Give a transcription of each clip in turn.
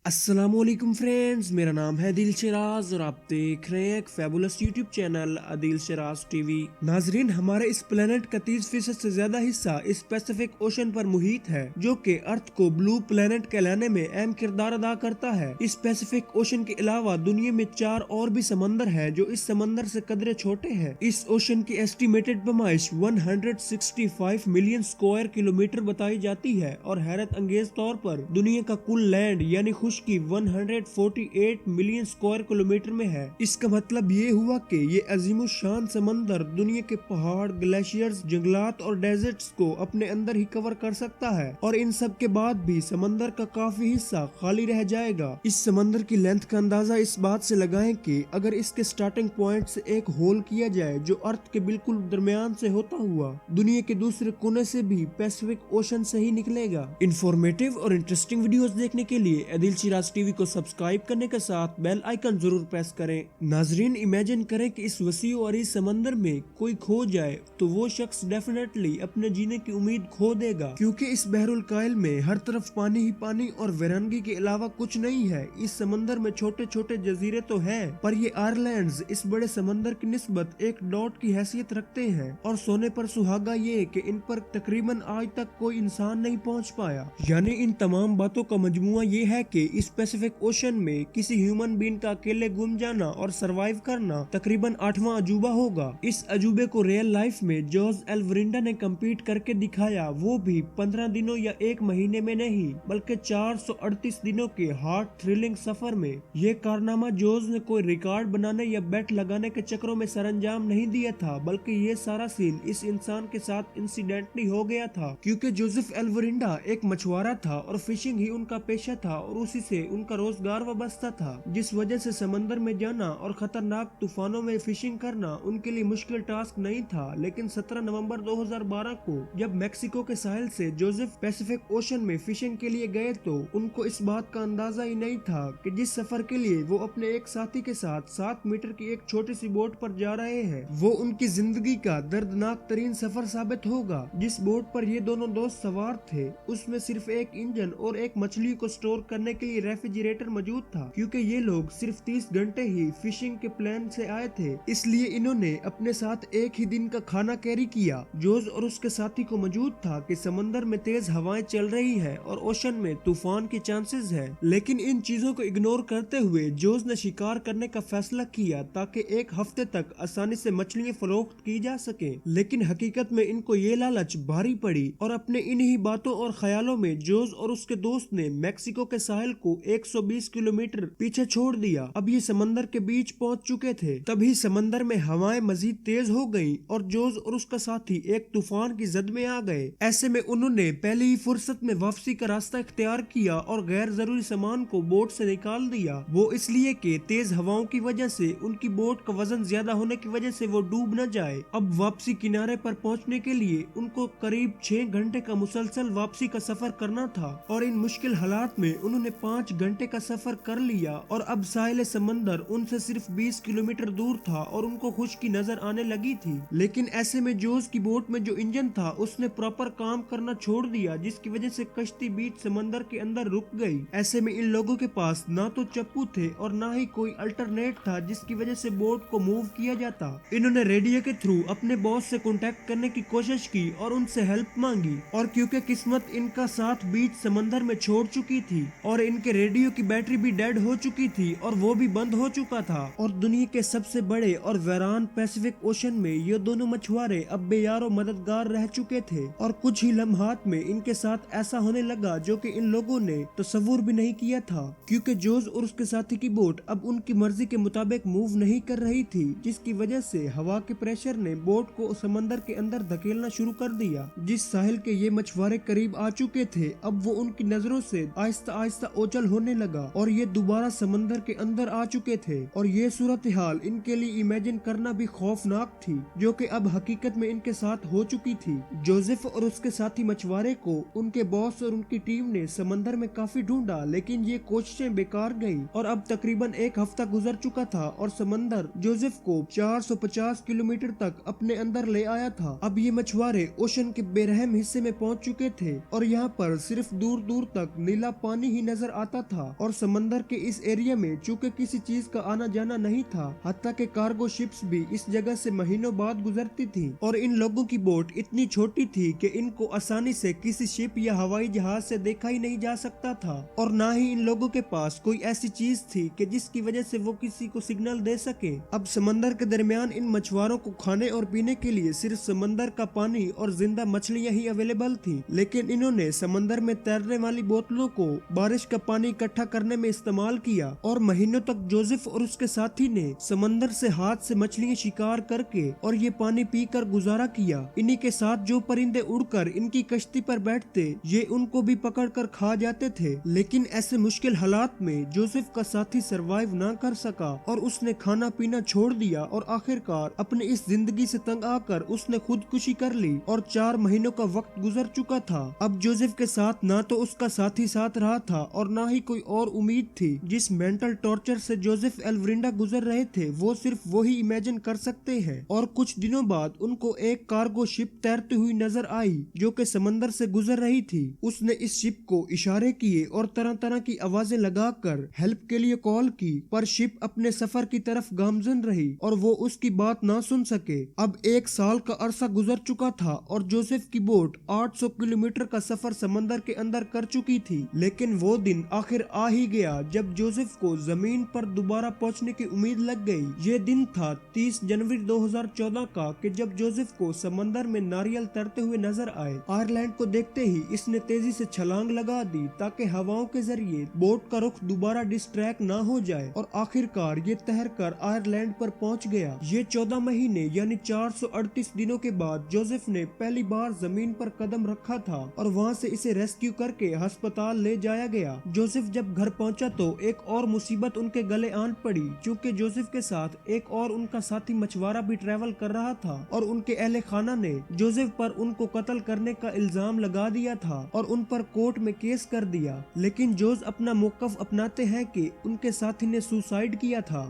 अस्सलामुअलैकुम फ्रेंड्स, मेरा नाम है दिल शिराज और आप देख रहे हैं एक fabulous YouTube channel Adil Siraj TV. नाजरीन, हमारे इस प्लेनेट का 30% से ज्यादा हिस्सा इस पैसिफिक ओशन पर मुहित है, जो कि अर्थ को ब्लू प्लेनेट कहलाने में अहम किरदार अदा करता है। इस पैसिफिक ओशन के अलावा दुनिया में 4 और भी समंदर है जो इस समंदर से कदरे छोटे हैं। इस ओशन की एस्टिमेटेड पैमाइश 165 मिलियन स्क्वायर किलोमीटर बताई जाती है और हैरत अंगेज तौर पर दुनिया का कुल लैंड यानी की 148 मिलियन स्क्वायर किलोमीटर में है। इसका मतलब ये हुआ कि ये अजीम शान समंदर दुनिया के पहाड़, ग्लेशियर्स, जंगलात और डेजर्ट्स को अपने अंदर ही कवर कर सकता है और इन सब के बाद भी समंदर का काफी हिस्सा खाली रह जाएगा। इस समंदर की लेंथ का अंदाजा इस बात से लगाएं कि अगर इसके स्टार्टिंग पॉइंट से एक होल किया जाए जो अर्थ के बिल्कुल दरमियान से होता हुआ दुनिया के दूसरे कोने से भी पैसिफिक ओशन से ही निकलेगा। इंफॉर्मेटिव और इंटरेस्टिंग वीडियोस देखने के लिए अदिल शिराज टीवी को सब्सक्राइब करने के साथ बेल आइकन जरूर प्रेस करें। नाजरीन, इमेजिन करें कि इस वसी और इस समंदर में कोई खो जाए तो वो शख्स डेफिनेटली अपने जीने की उम्मीद खो देगा, क्योंकि इस बहरुल कायल में हर तरफ पानी ही पानी और वीरानगी के अलावा कुछ नहीं है। इस समंदर में छोटे छोटे जजीरे तो है, पर ये आइलैंड्स इस बड़े समंदर की निस्बत एक डॉट की हैसियत रखते हैं और सोने पर सुहागा ये कि इन पर तकरीबन आज तक कोई इंसान नहीं पहुँच पाया। यानी इन तमाम बातों का मजमुआ ये है कि इस पैसिफिक ओशन में किसी ह्यूमन बीइंग का अकेले गुम जाना और सरवाइव करना तकरीबन 8वां अजूबा होगा। इस अजूबे को रियल लाइफ में जोज एल वरिंडा ने कम्पीट करके दिखाया, वो भी 15 दिनों या 1 महीने में नहीं बल्कि 438 दिनों के हार्ट थ्रिलिंग सफर में। ये कारनामा जोज ने कोई रिकॉर्ड बनाने या बेट लगाने के चक्रों में सरंजाम नहीं दिया था, बल्कि ये सारा सीन इस इंसान के साथ इंसिडेंटली हो गया था, क्योंकि जोसेफ एल वरिंडा एक मछुआरा था और फिशिंग ही उनका पेशा था और उसी से उनका रोजगार वाबस्ता था, जिस वजह से समंदर में जाना और खतरनाक तूफानों में फिशिंग करना उनके लिए मुश्किल टास्क नहीं था। लेकिन 17 नवंबर 2012 को जब मेक्सिको के साहिल से जोसेफ पैसिफिक ओशन में फिशिंग के लिए गए तो उनको इस बात का अंदाजा ही नहीं था कि जिस सफर के लिए वो अपने एक साथी के साथ 7 मीटर की एक छोटी सी बोट पर जा रहे हैं, वो उनकी जिंदगी का दर्दनाक तरीन सफर साबित होगा। जिस बोट पर ये दोनों दोस्त सवार थे उसमें सिर्फ एक इंजन और एक मछली को स्टोर करने के लिए रेफ्रिजरेटर मौजूद था, क्योंकि ये लोग सिर्फ 30 घंटे ही फिशिंग के प्लान से आए थे, इसलिए इन्होंने अपने साथ एक ही दिन का खाना कैरी किया। जोज और उसके साथी को मौजूद था कि समंदर में तेज हवाएं चल रही है और ओशन में तूफान के चांसेस है, लेकिन इन चीजों को इग्नोर करते हुए जोज ने शिकार करने का फैसला किया ताकि एक हफ्ते तक आसानी से मछलियां फरोख्त की जा सके। लेकिन हकीकत में इनको ये लालच भारी पड़ी और अपने इन्हीं बातों और ख्यालों में जोज और उसके दोस्त ने मेक्सिको के साहिल को 120 किलोमीटर पीछे छोड़ दिया। अब ये समंदर के बीच पहुंच चुके थे, तभी समंदर में हवाएं मजीद तेज हो गईं और जोज और उसका साथी एक तूफान की जद में आ गए। ऐसे में उन्होंने पहली ही फुर्सत में वापसी का रास्ता इख्तियार किया और गैर जरूरी सामान को बोट से निकाल दिया। वो इसलिए कि तेज हवाओं की वजह से उनकी बोट का वजन ज्यादा होने की वजह से वो डूब न जाए। अब वापसी किनारे पर पहुंचने के लिए उनको करीब 6 घंटे का मुसलसल वापसी का सफर करना था और इन मुश्किल हालात में उन्होंने 5 घंटे का सफर कर लिया और अब साहिल समंदर उनसे सिर्फ 20 किलोमीटर दूर था और उनको खुश्की नजर आने लगी थी। लेकिन ऐसे में जोज की बोट में जो इंजन था उसने प्रॉपर काम करना छोड़ दिया, जिसकी वजह से कश्ती बीच समंदर के अंदर रुक गई। ऐसे में इन लोगों के पास ना तो चप्पू थे और ना ही कोई अल्टरनेट था जिसकी वजह से बोट को मूव किया जाता। इन्होंने रेडियो के थ्रू अपने बॉस से कांटेक्ट करने की कोशिश की और उनसे हेल्प मांगी, और क्योंकि किस्मत इनका साथ बीच समंदर में छोड़ चुकी थी और इनके रेडियो की बैटरी भी डेड हो चुकी थी और वो भी बंद हो चुका था, और दुनिया के सबसे बड़े और वीरान पैसिफिक ओशन में ये दोनों मछुआरे अब बेयारो मददगार रह चुके थे। और कुछ ही लम्हात में इनके साथ ऐसा होने लगा जो कि इन लोगों ने तसव्वुर भी नहीं किया था, क्योंकि जोज और उसके साथी की बोट अब उनकी मर्जी के मुताबिक मूव नहीं कर रही थी, जिसकी वजह से हवा के प्रेशर ने बोट को समंदर के अंदर धकेलना शुरू कर दिया। जिस साहिल के ये मछुआरे करीब आ चुके थे अब वो उनकी नजरों से आहिस्ता आहिस्ता ओझल होने लगा और ये दोबारा समंदर के अंदर आ चुके थे, और ये सूरत हाल इनके लिए इमेजिन करना भी खौफनाक थी, जो कि अब हकीकत में इनके साथ हो चुकी थी। जोसेफ और उसके साथी मछुआरे को उनके बॉस और उनकी टीम ने समंदर में काफी ढूंढा, लेकिन ये कोशिशें बेकार गई और अब तकरीबन 1 हफ्ता गुजर चुका था और समंदर जोसेफ को 450 किलोमीटर तक अपने अंदर ले आया था। अब ये मछुआरे ओशन के बेरहम हिस्से में पहुंच चुके थे और यहाँ पर सिर्फ दूर दूर तक नीला पानी ही नजर आता था और समंदर के इस एरिया में चूंकि किसी चीज का आना जाना नहीं था, हत्ता के कार्गो शिप्स भी इस जगह से महीनों बाद गुजरती थी और इन लोगों की बोट इतनी छोटी थी कि इनको आसानी से किसी शिप या हवाई जहाज से देखा ही नहीं जा सकता था और ना ही इन लोगों के पास कोई ऐसी चीज थी कि जिसकी वजह से वो किसी को सिग्नल दे सके। अब समंदर के दरमियान इन मछुआरों को खाने और पीने के लिए सिर्फ समंदर का पानी और जिंदा मछलियां ही अवेलेबल थी, लेकिन इन्होंने समंदर में तैरने वाली बोतलों को बारिश का पानी इकट्ठा करने में इस्तेमाल किया और महीनों तक जोसेफ और उसके साथी ने समंदर से हाथ से मछलियां शिकार करके और ये पानी पीकर गुजारा किया। इन्हीं के साथ जो परिंदे उड़कर इनकी कश्ती पर बैठते ये उनको भी पकड़कर खा जाते थे, लेकिन ऐसे मुश्किल हालात में जोसेफ का साथी सरवाइव ना कर सका और उसने खाना पीना छोड़ दिया और आखिरकार अपनी इस जिंदगी से तंग आकर उसने खुदकुशी कर ली और 4 महीनों का वक्त गुजर चुका था। अब जोसेफ के साथ ना तो उसका साथी साथ रहा था और ना ही कोई और उम्मीद थी। जिस मेंटल टॉर्चर से जोसेफ एल्वरिंडा गुजर रहे थे वो सिर्फ वो ही इमेजिन कर सकते हैं। और कुछ दिनों बाद उनको एक कार्गो शिप तैरती हुई नजर आई जो कि समंदर से गुजर रही थी। उसने इस शिप को इशारे किए और तरह तरह की आवाजें लगाकर हेल्प के लिए कॉल की, पर शिप अपने सफर की तरफ गामजन रही और वो उसकी बात ना सुन सके। अब 1 साल का अरसा गुजर चुका था और जोसेफ की बोट 800 किलोमीटर का सफर समंदर के अंदर कर चुकी थी, लेकिन वो दिन आखिर आ ही गया जब जोसेफ को जमीन पर दोबारा पहुंचने की उम्मीद लग गई। ये दिन था 30 जनवरी 2014 का कि जब जोसेफ को समंदर में नारियल तरते हुए नजर आए। आयरलैंड को देखते ही इसने तेजी से छलांग लगा दी ताकि हवाओं के जरिए बोट का रुख दोबारा डिस्ट्रैक्ट ना हो जाए और आखिरकार ये तैर कर आयरलैंड पर पहुंच गया। ये 14 महीने यानी 438 दिनों के बाद जोसेफ ने पहली बार जमीन पर कदम रखा था और वहां से इसे रेस्क्यू करके अस्पताल ले जाया गया। जोसेफ जब घर पहुंचा तो एक और मुसीबत उनके गले आन पड़ी, क्योंकि जोसेफ के साथ एक और उनका साथी मछुआरा भी ट्रैवल कर रहा था और उनके अहले खाना ने जोसेफ पर उनको कत्ल करने का इल्जाम लगा दिया था और उन पर कोर्ट में केस कर दिया। लेकिन जोस अपना मौकफ अपनाते हैं कि उनके साथी ने सुसाइड किया था।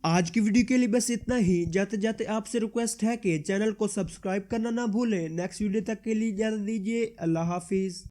आज की वीडियो के लिए बस इतना ही। जाते जाते आपसे रिक्वेस्ट है कि चैनल को सब्सक्राइब करना ना भूलें। नेक्स्ट वीडियो तक के लिए इजाजत दीजिए। अल्लाह हाफिज।